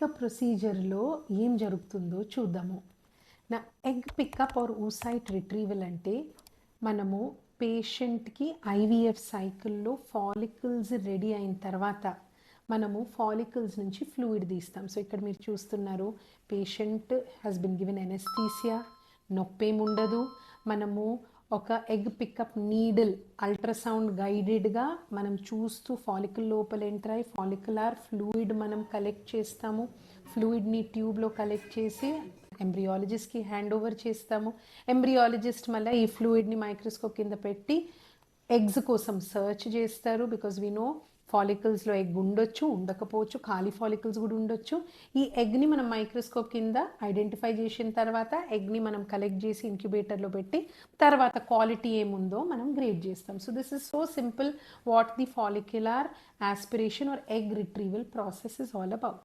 బేసిక్గా ప్రొసీజర్లో ఏం జరుగుతుందో చూద్దాము. నా egg pickup or oocyte retrieval అంటే మనము పేషెంట్కి ఐవీఎఫ్ సైకిల్లో ఫాలికల్స్ రెడీ అయిన తర్వాత మనము ఫాలికల్స్ నుంచి ఫ్లూయిడ్ తీస్తాం. సో ఇక్కడ మీరు చూస్తున్నారు, patient has been given anaesthesia, నొప్పేముండదు. మనము ఒక ఎగ్ పికప్ నీడిల్ అల్ట్రాసౌండ్ గైడెడ్గా మనం చూస్తూ ఫాలికల్ లోపల ఎంటర్ అయ్యి ఫాలికులార్ ఫ్లూయిడ్ మనం కలెక్ట్ చేస్తాము. ఫ్లూయిడ్ని ట్యూబ్లో కలెక్ట్ చేసి ఎంబ్రియాలజిస్ట్కి హ్యాండ్ ఓవర్ చేస్తాము. ఎంబ్రియాలజిస్ట్ మళ్ళీ ఈ ఫ్లూయిడ్ని మైక్రోస్కోప్ కింద పెట్టి ఎగ్స్ కోసం సర్చ్ చేస్తారు. బికాజ్ వీ నో ఫాలికల్స్లో ఎగ్ ఉండొచ్చు, ఉండకపోవచ్చు, ఖాళీ ఫాలికల్స్ కూడా ఉండొచ్చు. ఈ ఎగ్ని మనం మైక్రోస్కోప్ కింద ఐడెంటిఫై చేసిన తర్వాత ఎగ్ని మనం కలెక్ట్ చేసి ఇంక్యుబేటర్లో పెట్టి తర్వాత క్వాలిటీ ఏముందో మనం గ్రేడ్ చేస్తాం. So this is so simple what the follicular aspiration or egg retrieval process is all about.